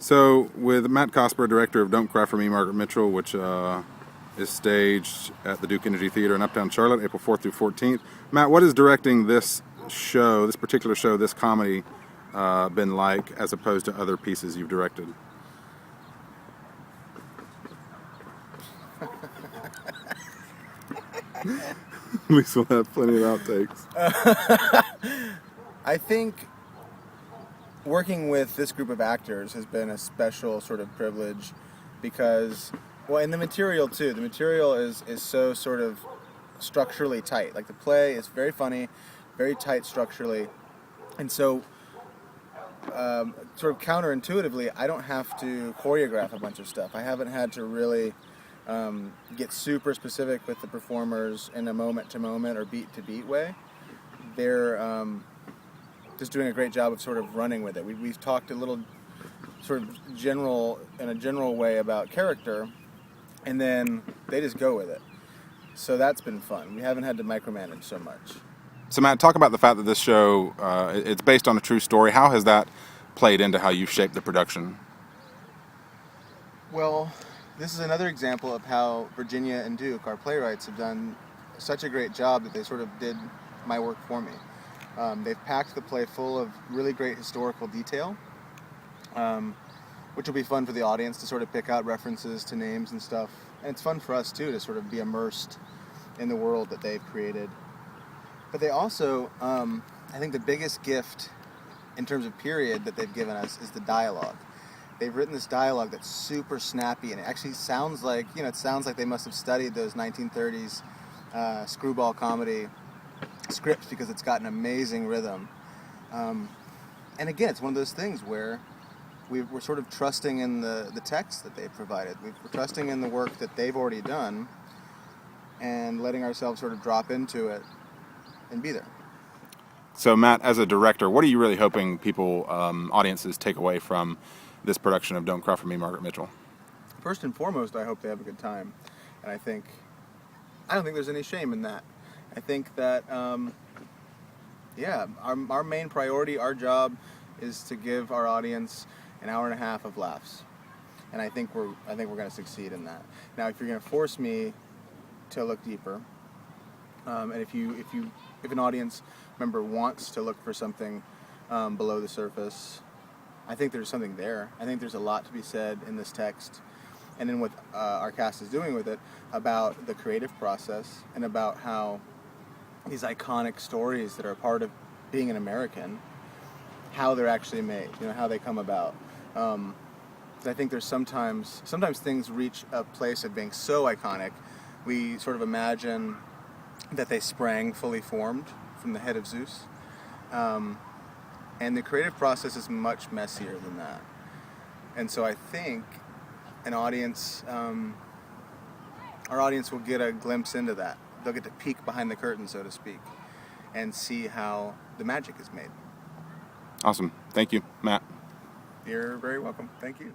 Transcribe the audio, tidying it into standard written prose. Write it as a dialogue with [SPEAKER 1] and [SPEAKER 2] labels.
[SPEAKER 1] So, with Matt Cosper, director of Don't Cry for Me, Margaret Mitchell, which is staged at the Duke Energy Theater in Uptown Charlotte, April 4th through 14th. Matt, what is directing this show, this particular show, this comedy, been like as opposed to other pieces you've directed? At least we'll have plenty of outtakes.
[SPEAKER 2] I think working with this group of actors has been a special sort of privilege because, well, and the material too. The material is so sort of structurally tight. Like the play is very funny, very tight structurally, and so sort of counterintuitively, I don't have to choreograph a bunch of stuff. I haven't had to really get super specific with the performers in a moment-to-moment or beat-to-beat way. They're just doing a great job of sort of running with it. We've talked a little sort of in a general way about character, and then they just go with it. So that's been fun. We haven't had to micromanage so much.
[SPEAKER 1] So Matt, talk about the fact that this show, it's based on a true story. How has that played into how you've shaped the production?
[SPEAKER 2] Well, this is another example of how Virginia and Duke, our playwrights, have done such a great job that they sort of did my work for me. They've packed the play full of really great historical detail, which will be fun for the audience to sort of pick out references to names and stuff. And it's fun for us, too, to sort of be immersed in the world that they've created. But they also, I think the biggest gift in terms of period that they've given us is the dialogue. They've written this dialogue that's super snappy, and it actually sounds like, it sounds like they must have studied those 1930s screwball comedy scripts because it's got an amazing rhythm. And again, it's one of those things where we're sort of trusting in the text that they've provided. We're trusting in the work that they've already done and letting ourselves sort of drop into it and be there.
[SPEAKER 1] So Matt, as a director, what are you really hoping people, audiences, take away from this production of Don't Cry for Me, Margaret Mitchell?
[SPEAKER 2] First and foremost, I hope they have a good time. And I don't think there's any shame in that. I think that, our main priority, our job, is to give our audience an hour and a half of laughs, and I think we're going to succeed in that. Now, if you're going to force me to look deeper, and if an audience member wants to look for something below the surface, I think there's something there. I think there's a lot to be said in this text, and in what our cast is doing with it, about the creative process and about how these iconic stories that are a part of being an American, how they're actually made, how they come about. I think there's sometimes things reach a place of being so iconic, we sort of imagine that they sprang fully formed from the head of Zeus. And the creative process is much messier than that. And so I think our audience will get a glimpse into that. They'll get to peek behind the curtain, so to speak, and see how the magic is made.
[SPEAKER 1] Awesome. Thank you, Matt.
[SPEAKER 2] You're very welcome. Thank you.